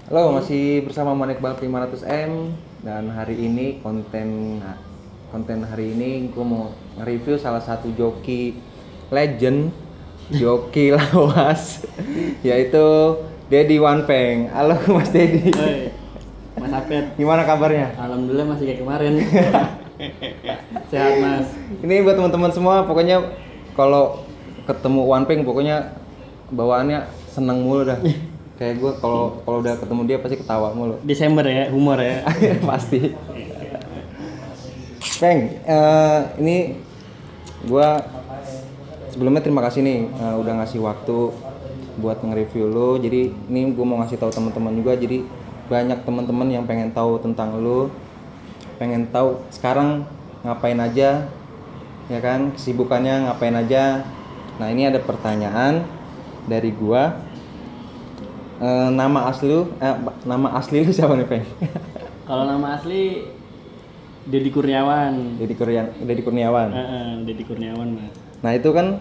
Halo, masih bersama Manik Balap 500M dan hari ini konten hari ini gue mau nge-review salah satu joki legend, joki lawas yaitu Dedi Wanpeng. Halo Mas Dedi. Hoi, Mas Apet. Gimana kabarnya? Alhamdulillah masih kayak kemarin. Sehat Mas. Ini buat teman-teman semua, pokoknya kalau ketemu Wanpeng pokoknya bawaannya seneng mulu dah. Kayak gue kalau udah ketemu dia pasti ketawa mulu. Desember ya, humor ya. Pasti. Peng, ini gue sebelumnya terima kasih nih udah ngasih waktu buat nge-review lo. Jadi ini gue mau ngasih tahu teman-teman juga. Jadi banyak teman-teman yang pengen tahu tentang lo, pengen tahu sekarang ngapain aja, ya kan? Kesibukannya ngapain aja. Nah ini ada pertanyaan dari gue. Nama asli lu siapa nih, Peng? Kalau nama asli Deddy Kurniawan. Deddy Kurniawan. Deddy Kurniawan Mas. Nah itu kan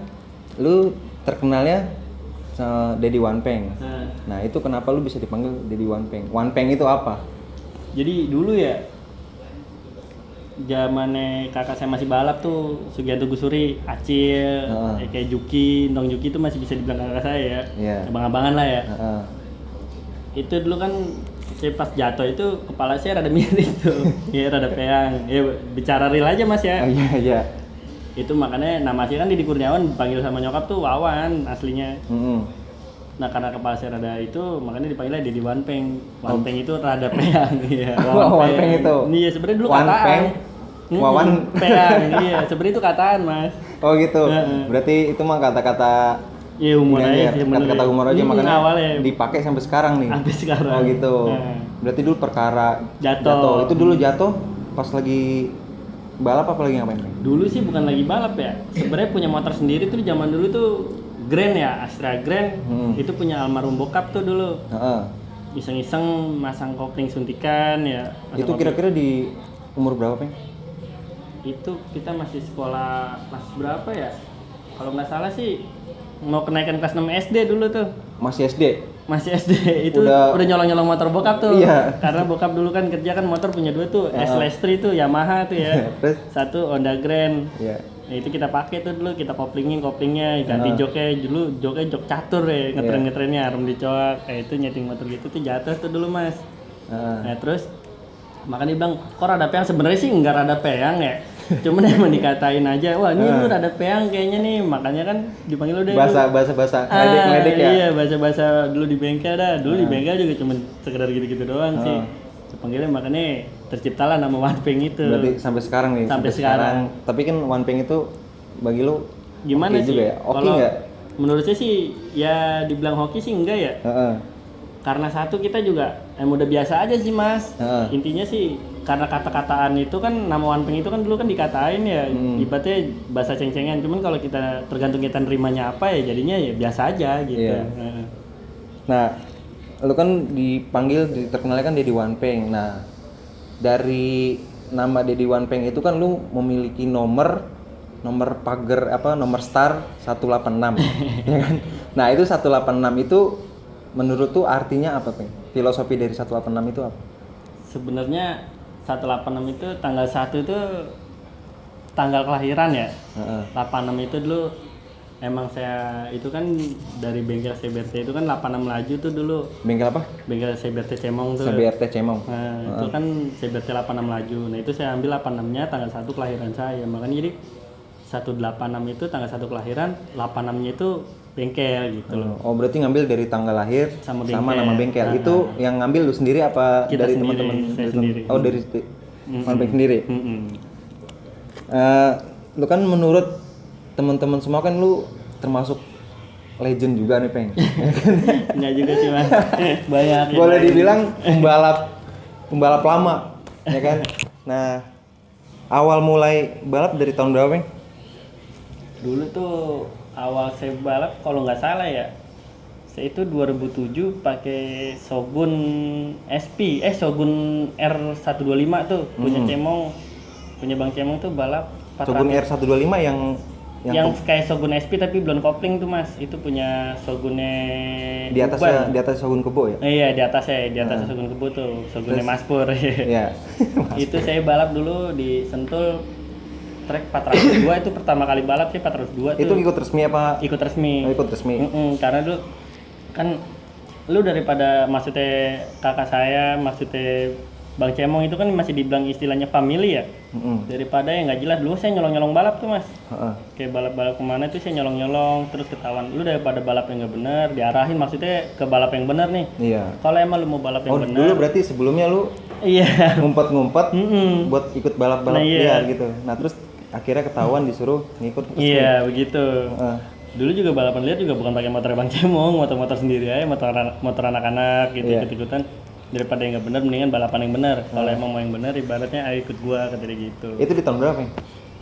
lu terkenalnya Dedi Wanpeng. Nah itu kenapa lu bisa dipanggil Dedi Wanpeng? Wanpeng itu apa? Jadi dulu ya, zamannya kakak saya masih balap tuh, Sugianto Gusuri, Acil, kayak Juki, Ndong Juki itu masih bisa dibilang kakak saya ya. Iya. Abang-abangan lah ya. Itu dulu kan saya pas jatuh itu kepala saya rada miring tuh. Ya rada peang. Ya bicara real aja Mas ya. Oh iya. Itu makanya nama saya kan Deddy Kurniawan, dipanggil sama nyokap tuh Wawan aslinya. Nah karena kepala saya rada itu makanya dipanggilnya Dedi Wanpeng. Wanpeng itu rada peang. Iya. Wanpeng itu. Iya sebenarnya dulu Wanpeng. kataan. Wawan peang. Iya sebenarnya itu kataan Mas. Oh gitu. Berarti itu mah kata-kata. Iya humor aja sih. Kata-kata humor aja makanya awalnya dipakai sampai sekarang nih. sampai sekarang. Oh gitu. Berarti dulu perkara Jatuh. Itu dulu jatuh pas lagi balap apa lagi ngapain? Dulu sih bukan lagi balap ya. Sebenarnya punya motor sendiri tuh zaman dulu tuh Grand ya, Astra Grand. Itu punya almarhum bokap tuh dulu. Iseng-iseng masang kopling suntikan ya. Itu kira-kira di umur berapa, Peng? Itu kita masih sekolah kelas berapa ya? Kalau nggak salah sih mau kenaikan kelas 6 SD dulu tuh. Masih SD? Masih SD. Itu udah nyolong-nyolong motor bokap tuh. Iya. Karena bokap dulu kan kerja kan motor punya dua tuh, S-Lestri tuh Yamaha tuh ya. Terus? Satu Honda Grand. Iya. Nah, itu kita pakai tuh dulu, kita koplingnya, ganti joknya dulu, joknya jok catur ya, ngetren-ngetrennya harum dicoak. Itu nyeting motor gitu tuh jatuh tuh dulu Mas. Nah terus makanya dia bilang, kok rada peang? Sebenarnya sih enggak rada peang ya. Cuman emang dikatain aja, wah ini lu rada peang kayaknya nih, makanya kan dipanggil lu deh. Bahasa ngeledek ya? Iya, bahasa dulu di bengkel dah. Dulu di bengkel juga cuman sekedar gitu-gitu doang sih. Panggilnya makanya terciptalah nama Wanpeng itu. Berarti sampai sekarang nih. Sampai sekarang. Tapi kan Wanpeng itu bagi lu gimana okay sih? Juga ya? Oke nggak? Menurut saya sih ya dibilang hoki sih enggak ya. Karena satu kita juga udah biasa aja sih Mas. Intinya sih karena kata-kataan itu kan nama Wanpeng itu kan dulu kan dikatain ya. Ibaratnya bahasa ceng-cengan. Cuman kalau kita tergantung kita nerimanya apa ya jadinya ya biasa aja gitu. Iya. Nah, lu kan terkenalnya kan Dedi Wanpeng. Nah, dari nama Dedi Wanpeng itu kan lu memiliki nomor pagar nomor star 186 ya kan. Nah, itu 186 itu menurut tuh artinya apa, Peng? Filosofi dari 186 itu apa? Sebenarnya 186 itu tanggal 1 itu tanggal kelahiran ya. 86 itu dulu emang saya itu kan dari bengkel CBRT itu kan 86 laju tuh dulu. Bengkel apa? Bengkel CBRT Cemong tuh. CBRT Cemong. Nah, itu kan CBRT 86 laju. Nah, itu saya ambil 86-nya tanggal 1 kelahiran saya. Makanya jadi 186 itu tanggal 1 kelahiran, 86-nya itu bengkel gitu loh. Oh, berarti ngambil dari tanggal lahir sama nama bengkel. Itu yang ngambil lu sendiri apa kita dari sendiri, teman-teman? saya sendiri. Oh, dari Wanpeng sendiri. Lu kan menurut teman-teman semua kan lu termasuk legend juga nih, Peng. Enggak juga sih Mas. Banyak. Boleh dibilang pembalap lama, ya kan? Nah, awal mulai balap dari tahun berapa, Peng? Dulu tuh awal saya balap kalau nggak salah ya, saya itu 2007 pakai Shogun SP, Shogun R125 tuh punya Cemong, punya Bang Cemong tuh balap 400. Shogun R125 yang Yang kayak Shogun SP tapi belum kopling tuh mas, itu punya Shogunnya di atas Shogun Kebo ya? Iya di atasnya Shogun Kebo tuh, Shogunnya Mas Pur. Iya. Itu saya balap dulu di Sentul trek 402 itu pertama kali balap sih 402 tuh. Itu ikut resmi apa? Ikut resmi. Oh, ikut resmi. Karena dulu kan lu daripada maksudnya kakak saya, maksudnya Bang Cemong itu kan masih dibilang istilahnya family ya. Daripada yang nggak jelas, dulu saya nyolong-nyolong balap tuh mas. Kayak balap-balap kemana tuh saya nyolong-nyolong terus ketahuan. Lu daripada balap yang nggak bener, diarahin maksudnya ke balap yang bener nih. Iya. Kalau emang lu mau balap yang bener. Dulu berarti sebelumnya lu iya ngumpet-ngumpet buat ikut balap-balap liar gitu. Nah terus akhirnya ketahuan disuruh ngikut resmi. Iya begitu. Dulu juga balapan liar juga bukan pakai motor Bang Cemong, motor-motor sendiri aja, motor anak-anak gitu ikut-ikutan. Daripada yang nggak benar mendingan balapan yang benar. Kalau emang mau yang benar ibaratnya ayo ikut gua kata dia gitu. Itu di tahun berapa ya?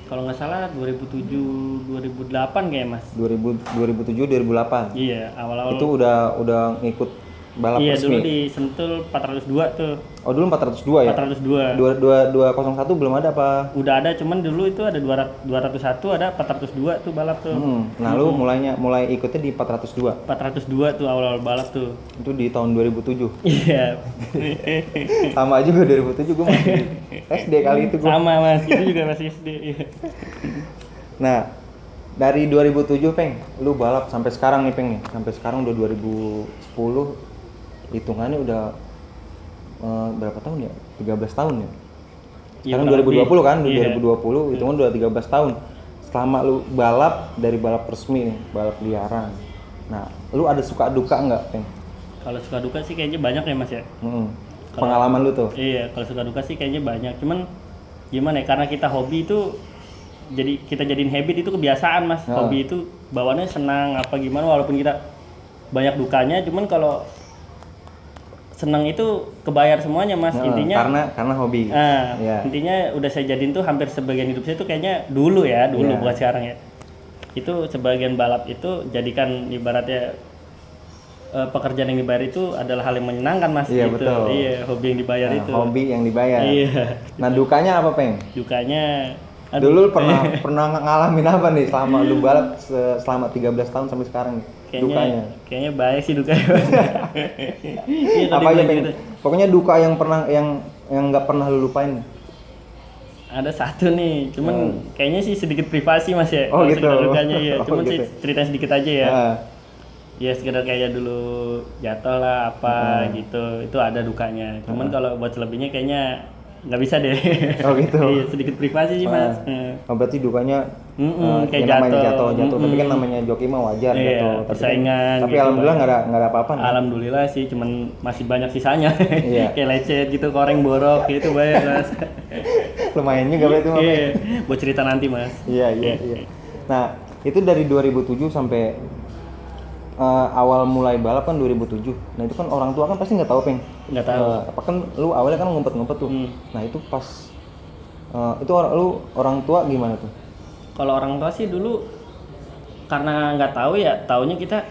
Kalau nggak salah 2007 2008 kayak mas. 2007 2008. Iya awal-awal. Itu udah ngikut balap iya, resmi. Dulu di Sentul 402 tuh. Oh dulu 402 ya? 402. 201 belum ada apa? Udah ada, cuman dulu itu ada 201 ada 402 tuh balap tuh. Nah lu mulai ikutnya di 402? 402 tuh awal-awal balap tuh. Itu di tahun 2007? Iya. Sama juga 2007 gue masih SD kali itu gue. Sama mas, itu juga masih SD. Nah dari 2007 Peng, lu balap sampai sekarang nih Peng nih. Sampai sekarang udah 2010. Hitungannya udah berapa tahun ya? 13 tahun ya? Sekarang 2020 kan? 2020 hitungan udah 13 tahun. Selama lu balap dari balap resmi nih, balap liaran. Nah, lu ada suka duka nggak, Peng? Kalau suka duka sih kayaknya banyak ya mas ya. Pengalaman lu tuh? Iya, kalau suka duka sih kayaknya banyak. Cuman gimana ya? Karena kita hobi itu jadi kita jadiin habit itu kebiasaan mas. Hobi itu bawaannya senang apa gimana walaupun kita banyak dukanya. Cuman kalau senang itu kebayar semuanya mas. Intinya karena hobi. Intinya udah saya jadiin tuh hampir sebagian hidup saya tuh kayaknya dulu bukan sekarang ya. Itu sebagian balap itu jadikan ibaratnya pekerjaan yang dibayar itu adalah hal yang menyenangkan mas. Iya gitu. betul. Iya hobi yang dibayar itu. Hobi yang dibayar. Iya. Nah dukanya apa Peng? Dukanya. Dulu pernah ngalamin apa nih selama lu balap selama 13 tahun sampai sekarang nih? Kayaknya baik sih dukanya. Iya, apa aja Peng? Pokoknya duka yang nggak pernah lu lupain. Ada satu nih, cuman kayaknya sih sedikit privasi mas ya. Oh gitu. Dukanya ya, cuman gitu. sih cerita sedikit aja ya. Ya sekedar kayak dulu jatuh lah apa gitu, itu ada dukanya. Cuman kalau buat selebihnya kayaknya nggak bisa deh. Oh gitu. Iya sedikit privasi sih mas. Oh berarti dukanya kayak jatuh. Tapi kan namanya joki mah wajar jatuh. Persaingan. Tapi gitu, alhamdulillah nggak ada apa-apa. Alhamdulillah sih, cuman masih banyak sisanya. Kayak lecet gitu, koreng borok gitu banyak mas. Lumayan juga berarti mas. Iya. Buat cerita nanti mas. Iya. Nah itu dari 2007 sampai awal mulai balap kan 2007. Nah itu kan orang tua kan pasti nggak tahu Peng. Nggak tahu. Apa kan lu awalnya kan ngumpet-ngumpet tuh. Nah itu pas itu orang tua gimana tuh? Kalau orang tua sih dulu karena nggak tahu ya, taunya kita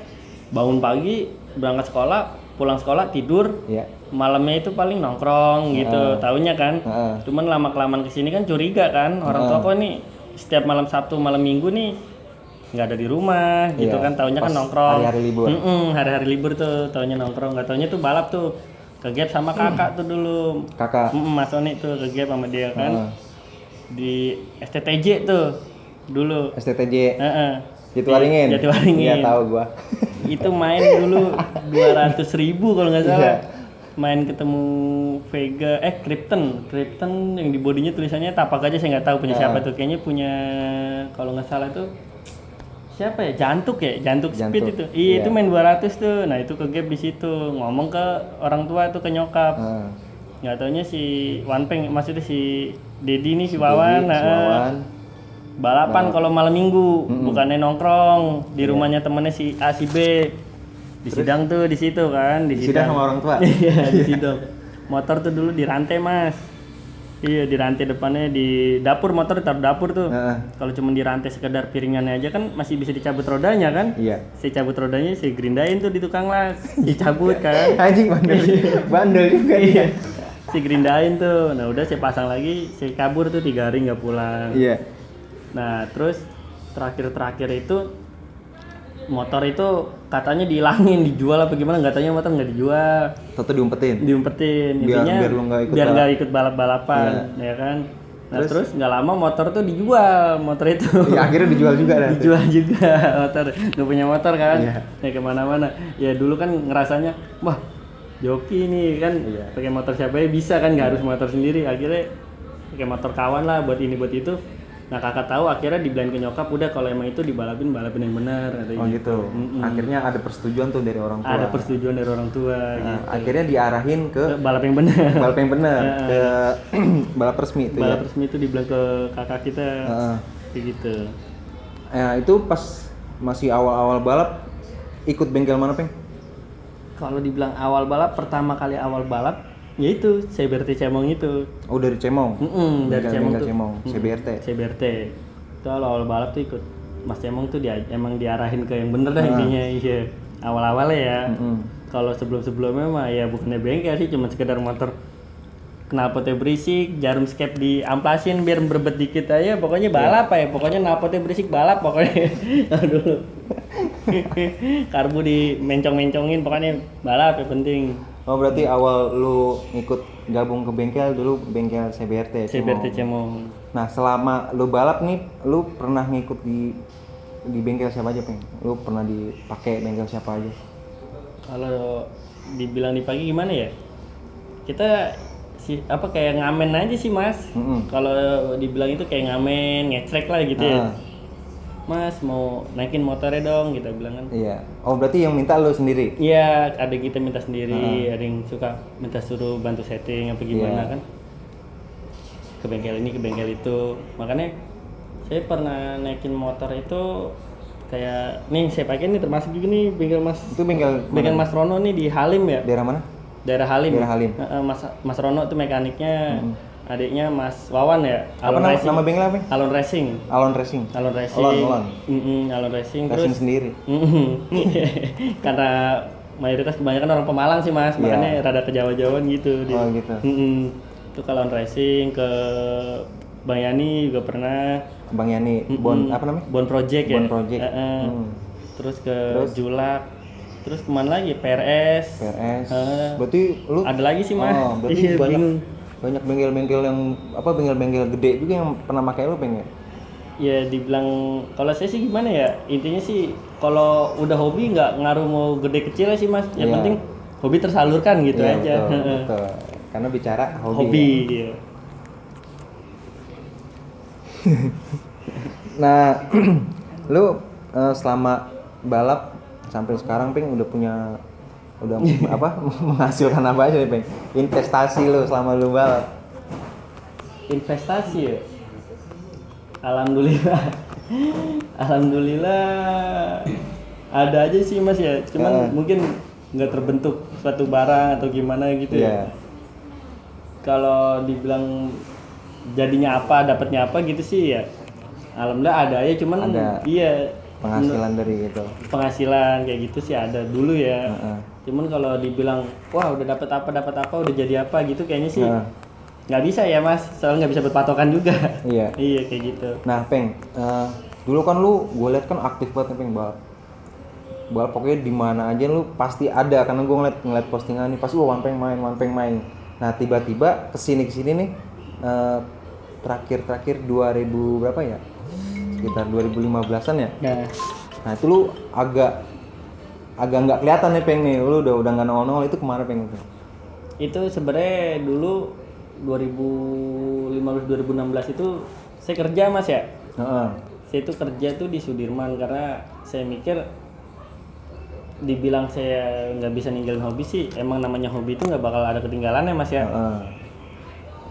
bangun pagi berangkat sekolah, pulang sekolah tidur, malamnya itu paling nongkrong gitu, taunya kan. Cuman lama kelamaan kesini kan curiga kan orang tua kok nih setiap malam Sabtu malam Minggu nih nggak ada di rumah gitu kan, taunya kan nongkrong hari-hari libur. Hari-hari libur tuh taunya nongkrong, nggak taunya tuh balap tuh ke gap sama kakak tuh dulu. Kakak Mas Oni tuh ke gap sama dia kan di STTJ tuh dulu. STTJ Jatiwaringin. Iya tahu gua. Itu main dulu 200.000 kalau nggak salah. Main ketemu Vega, Krypton yang di bodinya tulisannya tapak aja, saya nggak tahu punya siapa tuh, kayaknya punya kalau nggak salah tuh siapa ya, Jantuk Speed itu. Iya itu main 200 tuh. Nah itu ke gap di situ ngomong ke orang tua tuh, ke nyokap. Nggak taunya si Wanpeng, maksudnya si Dedi nih, si Wawan. Balapan kalau malam Minggu, bukannya nongkrong di rumahnya temennya si A si B. Di sidang tuh di situ kan, di sidang sama orang tua. Iya, di sidang. Motor tuh dulu dirantai, Mas. Iya, dirantai depannya di dapur, motor ditaruh dapur tuh. Kalau cuma dirantai sekedar piringannya aja kan masih bisa dicabut rodanya kan? Iya. Saya cabut rodanya, saya gerindain tuh di tukang las. Dicabut kan. Anjing bandel juga iya. Si gerindain tuh. Nah, udah saya pasang lagi, saya kabur tuh 3 hari nggak pulang. Iya. Nah, terus terakhir itu motor itu katanya dihilangin, dijual apa gimana, nggak tanya motor nggak dijual, Toto diumpetin. intinya biar lu nggak ikut biar balap. nggak ikut balap-balapan, ya kan. Nah terus nggak lama motor tuh dijual, motor itu. Ya akhirnya dijual juga dah. Dijual juga motor, nggak punya motor kan, Iya. ya kemana-mana. Ya dulu kan ngerasanya, wah joki nih kan, pakai motor siapa ya bisa kan, nggak harus motor sendiri. Akhirnya pakai motor kawan lah buat ini buat itu. Nah kakak tahu akhirnya dibilangin ke nyokap, udah kalau emang itu balapin yang benar katanya. Oh gitu. Akhirnya ada persetujuan tuh dari orang tua. Ada persetujuan dari orang tua. Nah, akhirnya diarahin ke Balap yang benar. balap yang benar, ke balap resmi itu Balap ya. resmi itu dibilang ke kakak kita, kayak gitu. Ya itu pas masih awal-awal balap ikut bengkel mana, Peng? Kalau dibilang awal balap, pertama kali awal balap, ya itu CBRT Cemong itu. Oh dari Cemong. Dari Cemong Bengkel tuh. Cemong, CBRT. CBRT. Itu awal balap tuh ikut Mas Cemong tuh emang diarahin ke yang bener dah intinya. Iya. Awal-awalnya ya. Kalau sebelum-sebelumnya mah ya bukannya bengkel sih, cuma sekedar motor knalpotnya berisik, jarum skep diamplasin biar berbet dikit aja, pokoknya balap ya, pokoknya knalpotnya berisik balap pokoknya. Dulu. Karbu di mencong-mencongin, pokoknya balap ya penting. Oh berarti awal lu ikut gabung ke bengkel dulu bengkel CBRT. CBRT Cemong. Nah selama lu balap nih, lu pernah ngikut di bengkel siapa aja, Peng? Lu pernah dipakai bengkel siapa aja? Kalau dibilang di pagi gimana ya? Kita kayak ngamen aja sih mas. Kalau dibilang itu kayak ngamen, ngecek lah gitu ya. Mas mau naikin motornya dong, kita bilang kan. Iya. Oh berarti yang minta lu sendiri? Iya, ada kita minta sendiri, ada yang suka minta suruh bantu setting apa gimana kan. Ke bengkel ini, ke bengkel itu. Makanya saya pernah naikin motor itu kayak nih saya pakai nih, termasuk juga nih bengkel Mas. Itu bengkel Mas Rono nih di Halim ya. daerah mana? Daerah Halim. Daerah Halim. Mas Rono tuh mekaniknya. Adiknya Mas Wawan ya. Apa nama bengkel apa? Alon Racing. Alon Racing. Alon Racing. Alon. Alon Racing. Racing Terus sendiri. karena mayoritas kebanyakan orang Pemalang sih mas, makanya rada ke Jawa-Jawaan gitu dia. Oh gitu. Itu ke Alon Racing, ke Bang Yani juga pernah. Bang Yani, apa namanya? Bon Project ya. Bon Project. Terus ke Julak. Terus kemana lagi? PRS. Berarti lu ada lagi sih mas. Oh, berarti banyak bengkel-bengkel yang bengkel-bengkel gede juga yang pernah pakai lu, Peng ya? Ya dibilang kalau saya sih gimana ya, intinya sih kalau udah hobi nggak ngaruh mau gede kecil sih mas, yang penting hobi tersalurkan gitu aja. Betul. Karena bicara hobi ya. Nah lu selama balap sampai sekarang, Peng, udah menghasilkan apa aja nih, Peng? Investasi lu selama lu balap? Investasi ya? Alhamdulillah ada aja sih mas ya, cuman mungkin nggak terbentuk suatu barang atau gimana gitu ya. Kalau dibilang jadinya apa, dapatnya apa gitu sih ya, alhamdulillah ada aja, cuman iya penghasilan dari gitu. Penghasilan kayak gitu sih ada dulu ya. Cuman kalau dibilang wah udah dapat apa, udah jadi apa gitu kayaknya sih nggak bisa ya mas, soalnya nggak bisa berpatokan juga. Iya kayak gitu. Nah Peng, dulu kan gue lihat kan aktif banget, Peng, balap pokoknya di mana aja lu pasti ada, karena gue ngeliat postingan nih pasti one peng main. Nah tiba-tiba kesini nih terakhir 2000 berapa ya, sekitar 2015an ya. Nah itu lu agak nggak kelihatan nih, Peng, nih lu udah nggak nongol itu kemana, Peng? Itu sebenarnya dulu 2015-2016 itu saya kerja mas ya. Saya itu kerja tuh di Sudirman karena saya mikir dibilang saya nggak bisa ninggalin hobi sih, emang namanya hobi itu nggak bakal ada ketinggalannya mas ya.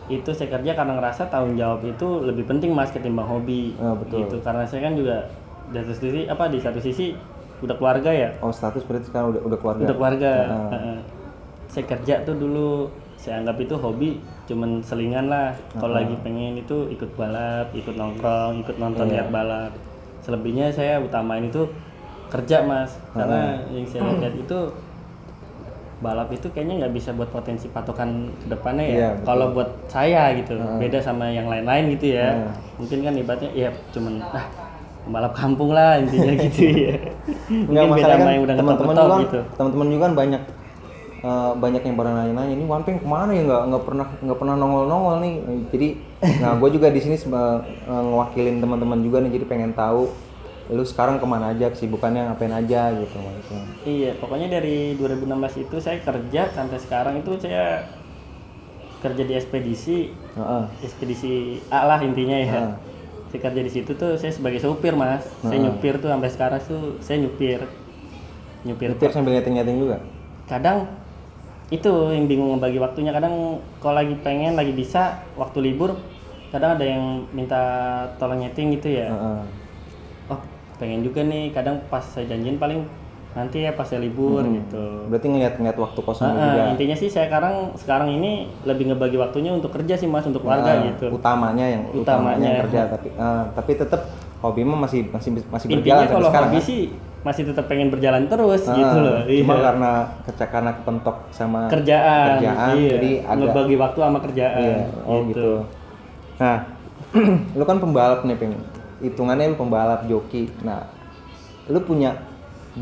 Itu saya kerja karena ngerasa tanggung jawab itu lebih penting mas ketimbang hobi. Betul. Gitu, karena saya kan juga di satu sisi udah keluarga ya. Oh status berarti sekarang udah keluarga. Udah keluarga. Saya kerja tuh dulu saya anggap itu hobi, cuman selingan lah. Kalau lagi pengen itu ikut balap, ikut nongkrong, ikut nonton lihat balap. Selebihnya saya utamain itu kerja mas, karena yang saya lihat itu balap itu kayaknya nggak bisa buat potensi patokan kedepannya ya. Kalau buat saya gitu, beda sama yang lain-lain gitu ya. Mungkin kan ibaratnya ya cuman pembalap kampung lah intinya gitu ya. Nggak, Mungkin beda masalah sama kan yang udah teman-teman ngetop-ngetop juga kan, gitu. teman-teman juga kan banyak yang pernah nanya-nanya, ini One Peng kemana ya, nggak pernah nongol nih. Jadi nah gue juga di sini ngewakilin teman-teman juga nih, jadi pengen tahu lu sekarang kemana aja, kesibukannya ngapain aja gitu. Iya, pokoknya dari 2016 itu saya kerja sampai sekarang itu saya kerja di ekspedisi, Heeh. ekspedisi A lah intinya ya. Heeh. Saya kerja di situ tuh saya sebagai supir mas. Saya nyupir tuh sampai sekarang tuh saya nyupir Nyetir sambil nyeting juga. kadang itu yang bingung ngebagi waktunya. Kadang kalau lagi pengen lagi bisa waktu libur, kadang ada yang minta tolong nyeting gitu ya. Heeh. Oh pengen juga nih, kadang pas saya janjian paling nanti ya pas saya libur gitu. Berarti ngeliat waktu kosong juga. Intinya sih saya sekarang ini lebih ngebagi waktunya untuk kerja sih mas, untuk keluarga gitu. Utamanya yang kerja, tapi tetap hobi mah masih berjalan Intinya sampai kalau sekarang. hobi sih masih tetap pengen berjalan terus gitu loh. Cuma Iya. karena kepentok sama kerjaan iya. jadi agak ngebagi waktu sama kerjaan. iya, gitu. Nah, lu kan pembalap nih, hitungannya pembalap joki. Nah, lu punya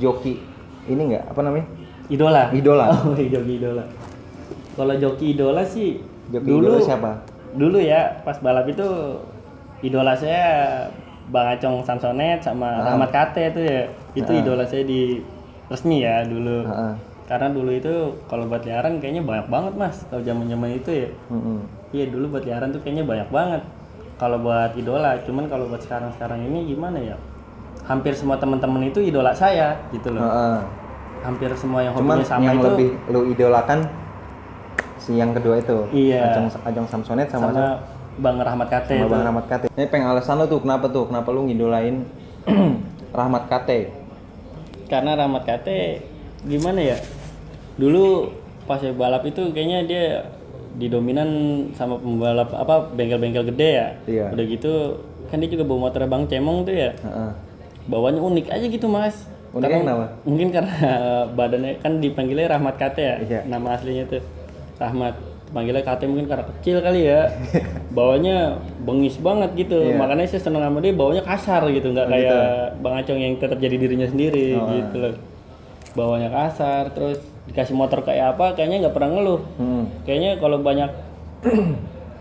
joki ini nggak, apa namanya? Idola. Idola. Oh, joki idola. Kalau joki idola sih Joki dulu idola siapa? Dulu ya pas balap itu idola saya Bang Acong Samsonet sama Rahmat Kate itu ya. Itu idola saya di resmi ya dulu. Karena dulu itu kalau buat liaran kayaknya banyak banget mas. Kalau zaman-zaman itu ya. Iya dulu buat liaran tuh kayaknya banyak banget. Kalau buat idola, cuman kalau buat sekarang ini gimana ya? Hampir semua teman-teman itu idola saya gitu loh. Hampir semua yang hobinya sama yang itu lebih lu idolakan si yang kedua itu. Iya. Ajong Samsonet sama Bang Rahmat Kate. Bang Rahmat Kate. Ini alasan lu tuh kenapa lu ngidolain Rahmat Kate? Karena Rahmat Kate gimana ya? Dulu pas saya balap itu kayaknya dia didominan sama pembalap bengkel-bengkel gede ya. Iya. Udah gitu kan dia juga bawa motor Bang Cemong tuh ya. Bawanya unik aja gitu mas. Uniknya kenapa? Mungkin karena badannya kan dipanggilnya Rahmat Kate ya. Iya. Nama aslinya tuh Rahmat, panggilnya Kate mungkin karena kecil kali ya. Bawanya bengis banget gitu. Iya. Makanya saya seneng sama dia, bawanya kasar gitu, nggak kayak gitu. Bang Acong yang tetap jadi dirinya sendiri gitu loh. Bawanya kasar, terus dikasih motor kayak apa kayaknya nggak pernah ngeluh. Kayaknya kalau banyak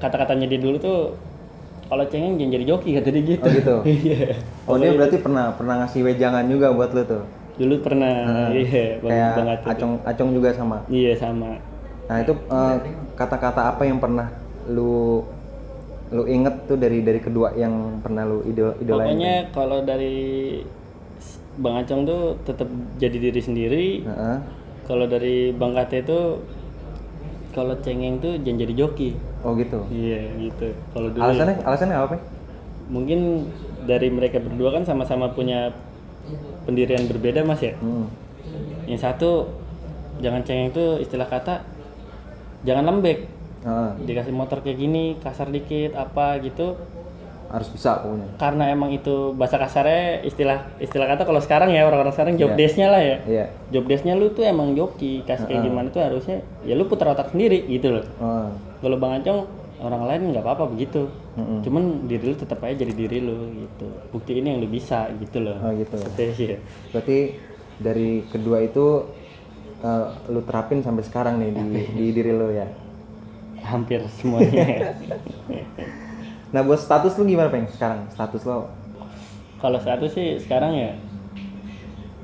kata-katanya dia dulu tuh, kalau cengeng jangan jadi joki kata dia gitu. Oh gitu. Iya. Oh dia berarti pernah ngasih wejangan juga buat lu tuh. Dulu pernah. Iya, Kayak banget. Acong juga sama. Iya sama. Nah itu kata-kata apa yang pernah lu inget tuh dari kedua yang pernah lu idolain? Pokoknya kalau dari Bang Acong tuh tetap jadi diri sendiri. Kalau dari Bang Kate itu kalau cengeng tuh jangan jadi joki. Oh gitu. Iya gitu. Kalau dulu alasannya apa? mungkin dari mereka berdua kan sama-sama punya pendirian berbeda mas ya. Yang satu jangan cengeng tuh istilah kata jangan lembek. Dikasih motor kayak gini kasar dikit apa gitu harus bisa pokoknya. Karena emang itu bahasa kasarnya istilah kata kalau sekarang ya orang-orang sekarang job desk-nya lah ya. Iya. Job desk-nya lu tuh emang joki kasih kayak gimana tuh harusnya ya lu putar otak sendiri gitu loh. Kalau Bang Acong orang lain nggak apa-apa begitu. Cuman diri lu tetap aja jadi diri lu gitu. Bukti ini yang lu bisa gitu loh. Oh gitu. Iya. Berarti dari kedua itu lu terapin sampai sekarang nih di diri lu ya. Hampir semuanya. Nah buat status lu gimana Peng sekarang? Status lo? Kalau status sih sekarang ya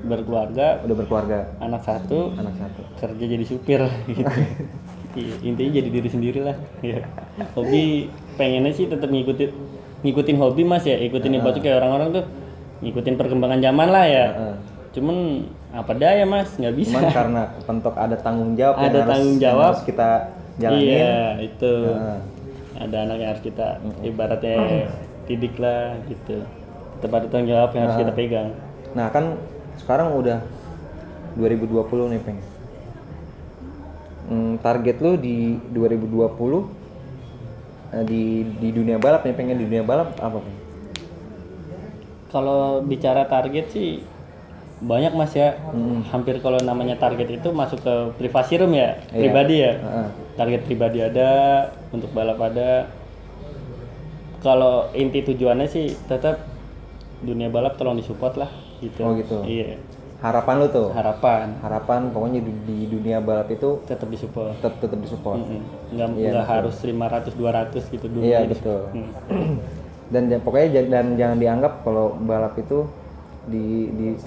berkeluarga, Udah berkeluarga, anak satu, kerja jadi supir gitu. Iya, intinya jadi diri sendiri lah. Iya. Hobi pengennya sih tetap ngikutin hobi mas ya, ikutin ibaratnya kayak orang-orang tuh ngikutin perkembangan zaman lah ya. Cuman apa daya mas, nggak bisa. Cuman karena kepentok ada tanggung jawab yang harus kita jalanin. Iya itu. Ada anak yang harus kita ibaratnya didik lah gitu. Tetap ada tanggung jawab yang harus kita pegang. Nah kan sekarang udah 2020 nih Peng. Target lu di 2020 di dunia balap nih, pengen di dunia balap apa Peng? Kalau bicara target sih banyak mas ya. Hampir kalau namanya target itu masuk ke privasi room ya, pribadi ya. Target pribadi ada, untuk balap ada. Kalau inti tujuannya sih tetap dunia balap tolong disupport lah gitu. Oh gitu. Iya. Harapan lu tuh. Harapan Pokoknya di dunia balap itu tetap disupport. tetap disupport. Nggak Iya, harus 500 200 gitu dulu. Iya betul. Dan pokoknya jangan dianggap kalau balap itu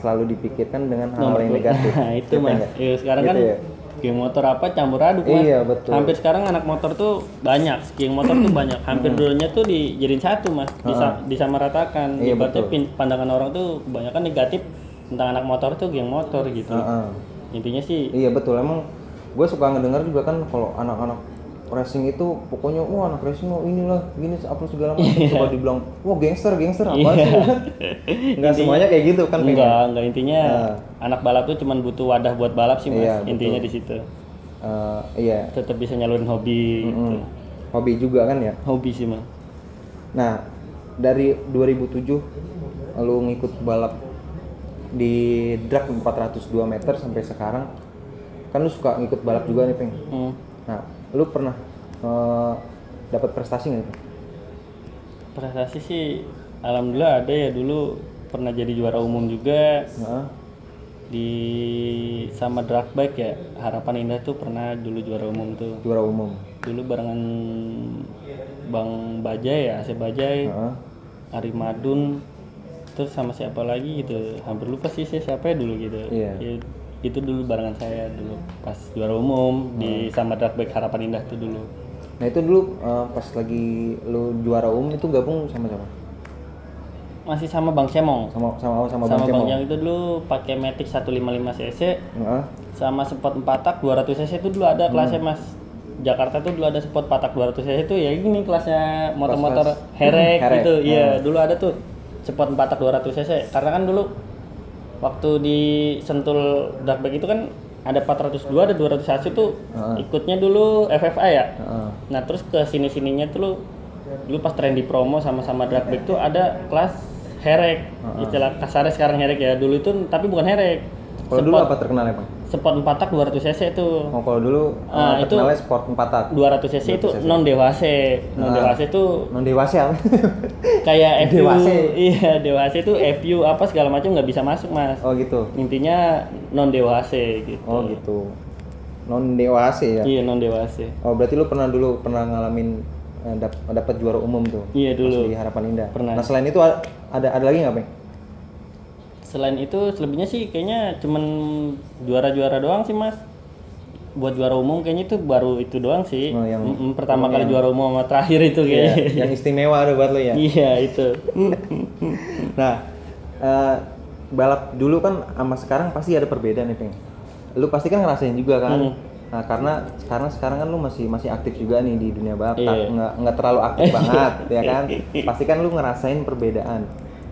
selalu dipikirkan dengan hal yang negatif. Nah, itu Gitu Mas. ya? Iya, sekarang Gitu kan ya? geng motor apa campur aduk Mas. Iya, betul. Hampir sekarang anak motor tuh banyak, geng motor tuh banyak. Hampir dulunya tuh dijadiin satu Mas, disamaratakan. Iya, Ibaratnya betul. pandangan orang tuh kebanyakan negatif tentang anak motor tuh geng motor gitu. Intinya sih Iya betul, emang gue suka ngedengar juga kan kalau anak-anak racing itu pokoknya wah anak racing oh inilah gini apa segala macam. Coba dibilang wah gangster apa sih kan? Nggak semuanya kayak gitu kan. enggak intinya anak balap tuh cuman butuh wadah buat balap sih Mas. Iya, Intinya di situ. Iya, Tetap bisa nyalurin hobi gitu. hobi juga kan ya. Hobi sih Mas. Nah dari 2007 lu ngikut balap di drag 402 meter sampai sekarang kan lu suka ngikut balap juga nih Peng. Nah lu pernah dapat prestasi nggak? Prestasi sih alhamdulillah ada ya, dulu pernah jadi juara umum juga di sama drag bike ya, Harapan Indah tuh pernah dulu juara umum tuh. Juara umum. Dulu barengan Bang Bajai ya, AC Bajai, Ari Madun, terus sama siapa lagi gitu, hampir lupa sih siapa ya dulu gitu. Iya. Ya, itu dulu barengan saya dulu pas juara umum di sama drag bike Harapan Indah tuh dulu. Nah itu dulu pas lagi lu juara umum itu gabung sama siapa? Masih sama Bang Cemong. Sama Sama Bang Cemong. Bang yang itu dulu pakai Matic 155 cc Heeh. sama sport 4 tak 200 cc itu dulu ada kelasnya Mas. Jakarta tuh dulu ada sport 4 tak 200 cc itu ya gini kelasnya motor-motor herek herek. gitu. Iya, dulu ada tuh sport 4 tak 200 cc. Karena kan dulu waktu di Sentul drag bike itu kan ada 402 ada 201 tuh ikutnya dulu FFA ya. Nah, terus ke sini-sininya tuh dulu pas tren di promo sama-sama drag bike tuh ada kelas herek. Istilah kasarnya sekarang herek ya. Dulu itu tapi bukan herek. Kalau dulu apa terkenalnya Bang? Sport 4 tak 200 cc tuh. Oh kalau dulu Itu terkenalnya sport 4 tak. 200 cc itu non dewasa. Non dewasa itu Non dewasa apa? kayak FU. Dewasa. Iya, dewasa itu FU apa segala macam nggak bisa masuk, Mas. Oh gitu. Intinya non dewasa gitu. Oh gitu. Non dewasa ya. Iya, non dewasa. Oh berarti lu pernah ngalamin dapat juara umum tuh. Iya dulu. Pas di Harapan Indah. Pernah. Nah selain itu ada lagi nggak Bang? Selain itu selebihnya sih kayaknya cuman juara-juara doang sih Mas. Buat juara umum kayaknya itu baru itu doang sih. Oh, yang pertama kali juara umum sama terakhir itu Iya, kayaknya. yang istimewa ada buat lu ya. Iya itu. Nah, balap dulu kan sama sekarang pasti ada perbedaan nih, Peng. Lu pasti kan ngerasain juga kan? Nah, karena sekarang kan lu masih aktif juga nih di dunia balap, nggak terlalu aktif banget, ya kan? Pasti kan lu ngerasain perbedaan.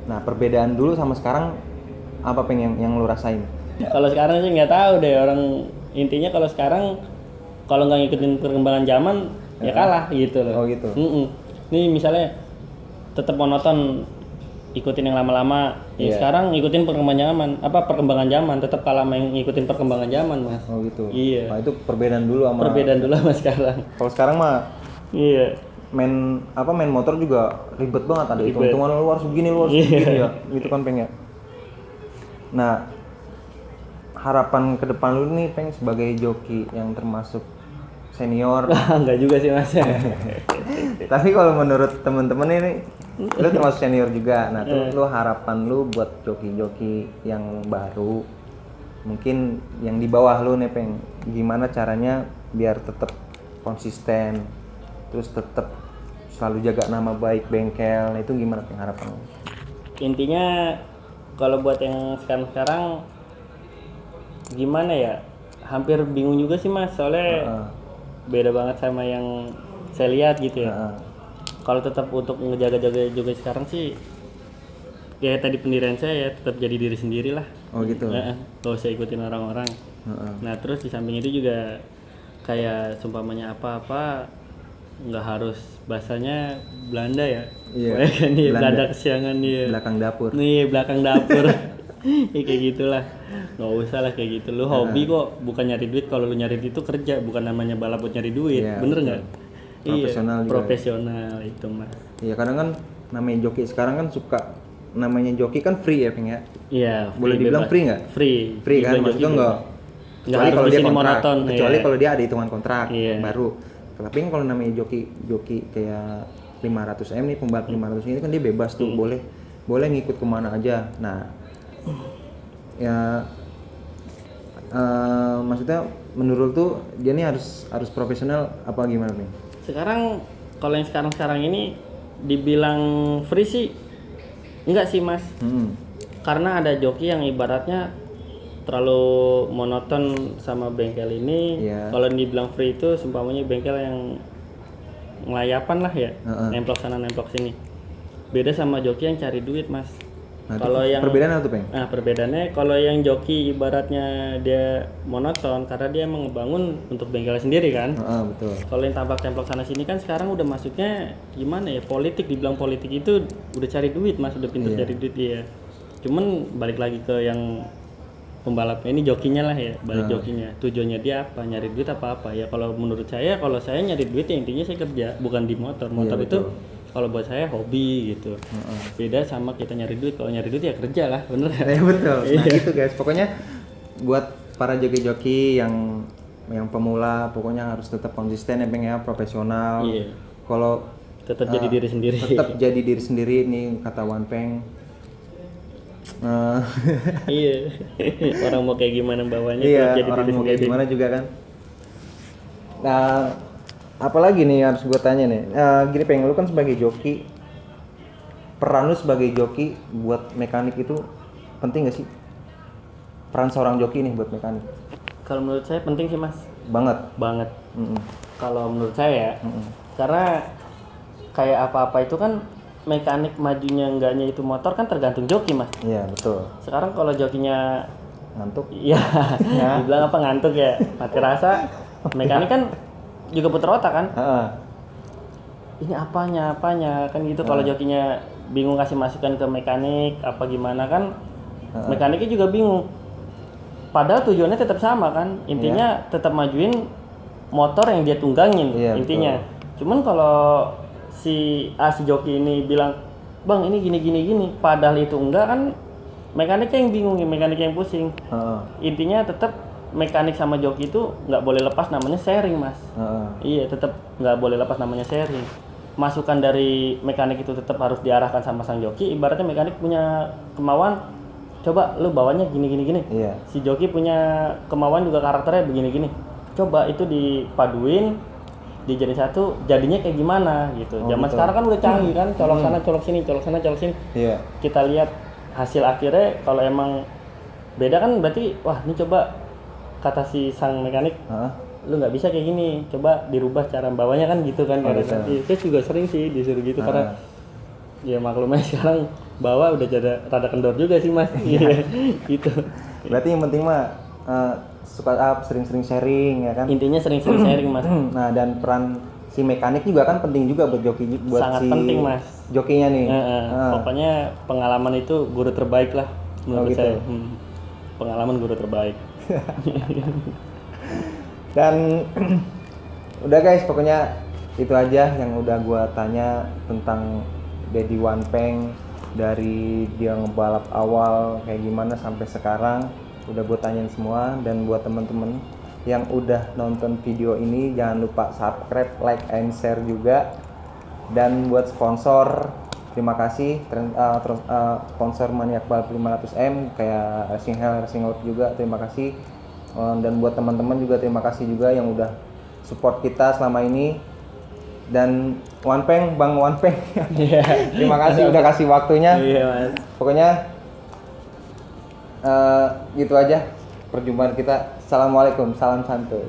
Nah, perbedaan dulu sama sekarang apa Peng yang lu rasain? Kalau sekarang sih nggak tahu deh, orang intinya kalau sekarang kalau nggak ngikutin perkembangan zaman ya kalah gitu loh. Oh gitu. Nih misalnya tetap monoton ikutin yang lama-lama, ya sekarang ngikutin perkembangan zaman tetap kalah main ngikutin perkembangan zaman Mas. Oh gitu. Iya. Nah, itu perbedaan dulu sama sekarang. Kalau sekarang mah Iya. main motor juga ribet banget, ada hitung-hitungan lu harus begini ya. Gitu kan Peng ya. Nah, harapan ke depan lu nih Peng sebagai joki yang termasuk senior. Enggak juga sih Mas. Tapi kalau menurut temen-temen ini lu termasuk senior juga. Nah, tuh lu harapan lu buat joki-joki yang baru, mungkin yang di bawah lu nih Peng, gimana caranya biar tetap konsisten, terus tetap selalu jaga nama baik bengkel. Nah, itu gimana Peng harapan lu? Intinya kalau buat yang sekarang gimana ya, hampir bingung juga sih Mas, soalnya beda banget sama yang saya lihat gitu ya. Kalau tetap untuk ngejaga-jaga juga sekarang sih kayak tadi pendirian saya ya, tetap jadi diri sendiri lah. Oh gitu. Gak usah ikutin orang-orang. Nah terus di samping itu juga kayak seumpamanya apa-apa nggak harus bahasanya Belanda ya. Iya. Kan nih Belanda kesiangan dia. Belakang dapur. Nih belakang dapur. Ya kayak gitulah. Nggak usah lah kayak gitu. Lu hobi kok, bukan nyari duit. Kalau lu nyari duit itu kerja, bukan namanya balap buat nyari duit. Iya, bener nggak? Profesional iya, juga. profesional itu Mas. Iya, kadang kan namanya joki sekarang kan suka namanya joki kan free ya, Peng ya? Iya, Boleh dibilang bebas. free nggak? Free kan, Dibilang maksudnya joki enggak. bebas. Kecuali harus kalau di dia sini kontrak, monoton, kecuali iya. kalau dia ada hitungan kontrak Iya. baru. Tapi kalau namanya joki kayak 500 M nih, pembalap 500 ini kan dia bebas tuh, boleh ngikut kemana aja. Nah, ya maksudnya menurut tuh dia nih harus profesional apa gimana nih? Sekarang kalau yang sekarang ini dibilang free sih enggak sih mas, karena ada joki yang ibaratnya terlalu monoton sama bengkel ini. Iya. Kalau dibilang free itu seumpamanya bengkel yang ngelayapan lah ya, nemplok sana nemplok sini. Beda sama joki yang cari duit mas. Nah, Kalau yang perbedaan apa tuh, Peng? Nah, perbedaannya kalau yang joki ibaratnya dia monoton karena dia emang ngebangun untuk bengkelnya sendiri kan. Betul. Kalau yang tambak templok sana sini kan sekarang udah masuknya gimana ya, politik, dibilang politik itu udah cari duit mas, udah pintar cari duit ya. Cuman balik lagi ke yang pembalapnya ini, jokinya lah ya, balik jokinya. Tujuannya dia apa? Nyari duit apa ya? Kalau menurut saya, kalau saya nyari duit ya intinya saya kerja, bukan di motor. Motor itu kalau buat saya hobi gitu. Beda sama kita nyari duit. Kalau nyari duit ya kerja lah, bener ya? Betul. Nah gitu guys, pokoknya buat para joki-joki yang pemula, pokoknya harus tetap konsisten ya, Peng ya, profesional. Iya. Kalau Tetap jadi diri sendiri. tetap jadi diri sendiri nih kata Wan Peng. Iya. Orang mau kayak gimana bawanya, Iya, tetap jadi orang diri mau kayak sendiri. gimana juga kan. Nah, apalagi nih harus gue tanya nih. Gini Peng, lu kan sebagai joki, peran lu sebagai joki buat mekanik itu penting gak sih? Peran seorang joki nih buat mekanik? Kalau menurut saya penting sih mas. Banget. Banget. Kalau menurut saya ya, karena kayak apa-apa itu kan mekanik majunya enggaknya itu motor kan tergantung joki mas. Iya betul. Sekarang kalau jokinya Ngantuk? iya, dibilang apa ngantuk ya, mati rasa, mekanik kan juga puter otak kan. Ini apanya kan gitu. Kalau jokinya bingung kasih masukan ke mekanik apa gimana kan, mekaniknya juga bingung. Padahal tujuannya tetap sama kan, intinya tetap majuin motor yang dia tunggangin, intinya. Cuman kalau si joki ini bilang, bang ini gini, padahal itu enggak kan, mekaniknya yang bingung, mekaniknya yang pusing. Intinya tetap mekanik sama joki itu nggak boleh lepas namanya sharing mas. Iya, tetap nggak boleh lepas namanya sharing. Masukan dari mekanik itu tetap harus diarahkan sama sang joki. Ibaratnya mekanik punya kemauan, coba lu bawanya gini. Iya. Si joki punya kemauan juga karakternya begini. Coba itu dipaduin, dijadiin satu, jadinya kayak gimana gitu. Zaman sekarang kan udah canggih kan, colok sana colok sini. Iya. Kita lihat hasil akhirnya, kalau emang beda kan berarti wah ini coba kata si sang mekanik, lu nggak bisa kayak gini, coba dirubah cara bawanya kan gitu kan. Saya juga sering sih disuruh gitu karena ya maklumnya sekarang bawa udah jadi rada kendor juga sih mas. Iya gitu. Berarti yang penting mah suka sering-sering sharing ya kan. Intinya sering-sering sharing mas. Nah dan peran si mekanik juga kan penting juga buat joki, buat sangat si penting mas. Jokinya nih. Pokoknya pengalaman itu guru terbaik lah menurut gitu. saya. Pengalaman guru terbaik. Dan udah guys, pokoknya itu aja yang udah gua tanya tentang Daddy Wan Peng, dari dia ngebalap awal kayak gimana sampai sekarang udah gue tanyain semua. Dan buat temen-temen yang udah nonton video ini jangan lupa subscribe, like, and share juga. Dan buat sponsor, terima kasih sponsor Maniak Balap 500M kayak Racing Out juga, terima kasih. Dan buat teman-teman juga terima kasih juga yang udah support kita selama ini. Dan Wan Peng, Bang Wan Peng, terima kasih udah kasih waktunya. Iya mas. Pokoknya gitu aja perjumpaan kita. Assalamualaikum, salam santuy.